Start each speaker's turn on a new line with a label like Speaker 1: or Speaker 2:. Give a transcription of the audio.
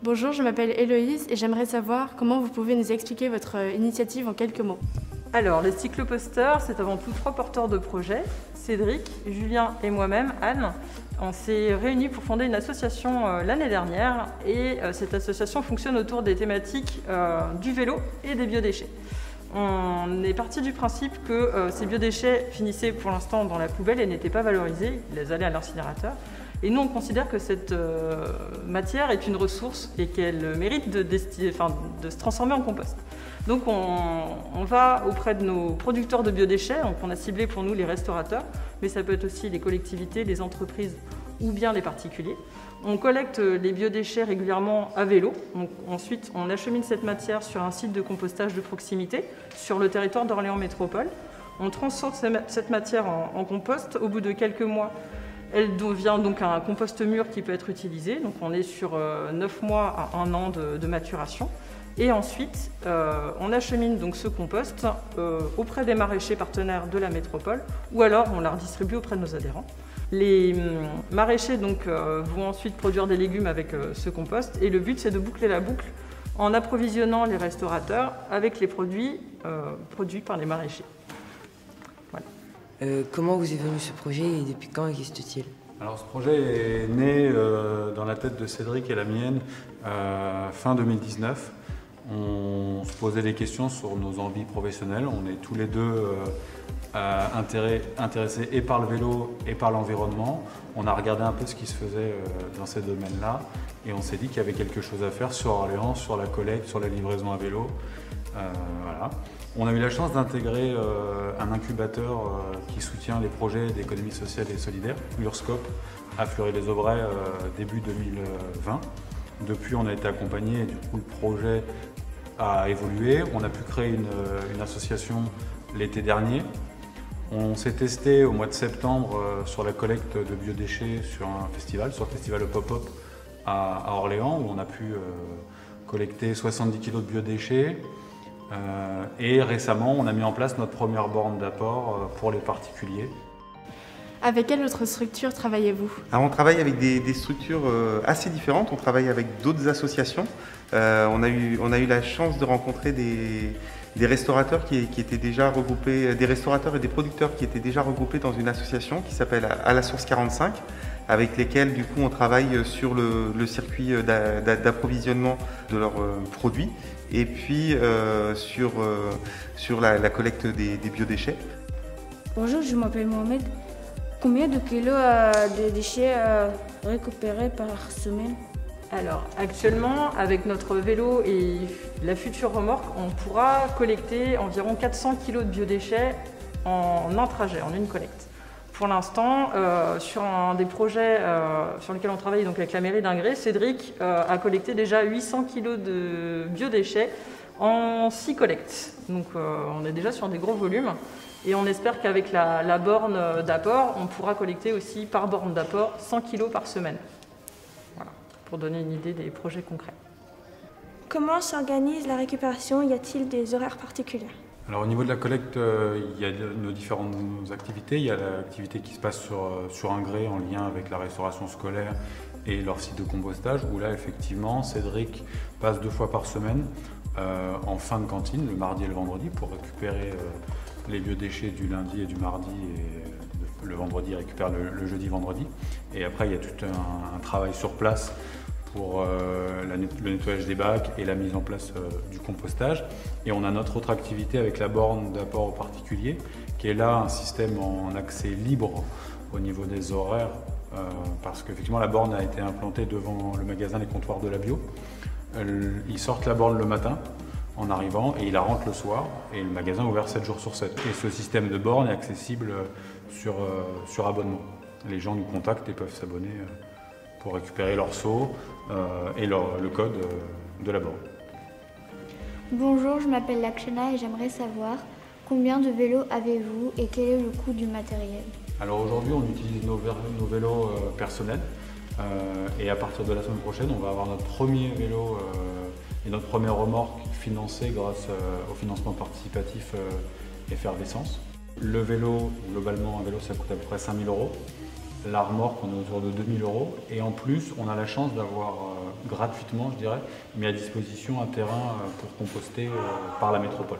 Speaker 1: Bonjour, je m'appelle Héloïse et j'aimerais savoir comment vous pouvez nous expliquer votre initiative en quelques mots.
Speaker 2: Alors, les cycloposteurs, c'est avant tout 3 porteurs de projets, Cédric, Julien et moi-même, Anne. On s'est réunis pour fonder une association l'année dernière et cette association fonctionne autour des thématiques du vélo et des biodéchets. On est parti du principe que ces biodéchets finissaient pour l'instant dans la poubelle et n'étaient pas valorisés, ils allaient à l'incinérateur. Et nous, on considère que cette matière est une ressource et qu'elle mérite de se transformer en compost. Donc on va auprès de nos producteurs de biodéchets, donc on a ciblé pour nous les restaurateurs, mais ça peut être aussi les collectivités, les entreprises ou bien les particuliers. On collecte les biodéchets régulièrement à vélo. Donc, ensuite, on achemine cette matière sur un site de compostage de proximité sur le territoire d'Orléans Métropole. On transforme cette matière en compost. Au bout de quelques mois, elle devient donc un compost mûr qui peut être utilisé. Donc on est sur 9 mois à 1 an de maturation. Et ensuite, on achemine donc ce compost auprès des maraîchers partenaires de la métropole ou alors on la redistribue auprès de nos adhérents. Les maraîchers donc, vont ensuite produire des légumes avec ce compost et le but c'est de boucler la boucle en approvisionnant les restaurateurs avec les produits produits par les maraîchers. Voilà.
Speaker 3: Comment vous est venu ce projet et depuis quand existe-t-il ?
Speaker 4: Alors ce projet est né dans la tête de Cédric et la mienne fin 2019. On se posait des questions sur nos envies professionnelles. On est tous les deux intéressés et par le vélo et par l'environnement. On a regardé un peu ce qui se faisait dans ces domaines-là et on s'est dit qu'il y avait quelque chose à faire sur Orléans, sur la collecte, sur la livraison à vélo. Voilà. On a eu la chance d'intégrer un incubateur qui soutient les projets d'économie sociale et solidaire, l'URSCOP, à Fleury-les-Aubrais début 2020. Depuis, on a été accompagné et du coup, le projet a évolué. On a pu créer une association l'été dernier. On s'est testé au mois de septembre sur la collecte de biodéchets sur un festival, sur le festival Pop-Up à Orléans, où on a pu collecter 70 kg de biodéchets. Et récemment, on a mis en place notre première borne d'apport pour les particuliers.
Speaker 1: Avec quelle autre structure travaillez-vous ?
Speaker 5: Alors on travaille avec des structures assez différentes, on travaille avec d'autres associations. On a eu la chance de rencontrer des restaurateurs qui étaient déjà regroupés, des restaurateurs et des producteurs qui étaient déjà regroupés dans une association qui s'appelle À la Source 45, avec lesquels du coup on travaille sur le circuit d'approvisionnement de leurs produits et puis sur la collecte des biodéchets.
Speaker 6: Bonjour, je m'appelle Mohamed. Combien de kilos de déchets récupérés par semaine ?
Speaker 2: Alors actuellement, avec notre vélo et la future remorque, on pourra collecter environ 400 kg de biodéchets en un trajet, en une collecte. Pour l'instant, sur un des projets sur lesquels on travaille donc avec la mairie d'Ingré, Cédric a collecté déjà 800 kg de biodéchets en 6 collectes. Donc on est déjà sur des gros volumes. Et on espère qu'avec la borne d'apport, on pourra collecter aussi par borne d'apport 100 kg par semaine. Voilà, pour donner une idée des projets concrets.
Speaker 7: Comment s'organise la récupération ? Y a-t-il des horaires particuliers ?
Speaker 4: Alors au niveau de la collecte, il y a nos différentes activités. Il y a l'activité qui se passe sur Ingré en lien avec la restauration scolaire et leur site de compostage, où là effectivement Cédric passe 2 fois par semaine en fin de cantine, le mardi et le vendredi, pour récupérer les biodéchets du lundi et du mardi, et le vendredi récupère le jeudi-vendredi. Et après, il y a tout un travail sur place pour le nettoyage des bacs et la mise en place du compostage. Et on a notre autre activité avec la borne d'apport aux particuliers, qui est là un système en accès libre au niveau des horaires, parce qu'effectivement la borne a été implantée devant le magasin Les Comptoirs de la Bio. Ils sortent la borne le matin, en arrivant, et il la rentre le soir, et le magasin est ouvert 7 jours sur 7. Et ce système de borne est accessible sur abonnement. Les gens nous contactent et peuvent s'abonner pour récupérer leur seau et le code de la borne.
Speaker 8: Bonjour, je m'appelle Lakshana et j'aimerais savoir combien de vélos avez-vous et quel est le coût du matériel ?
Speaker 4: Alors aujourd'hui, on utilise nos vélos personnels, et à partir de la semaine prochaine, on va avoir notre premier vélo et notre première remorque financée grâce au financement participatif Effervescence. Le vélo, globalement, un vélo, ça coûte à peu près 5 000 €. La remorque, on est autour de 2 000 €. Et en plus, on a la chance d'avoir gratuitement, je dirais, mis à disposition un terrain pour composter par la métropole.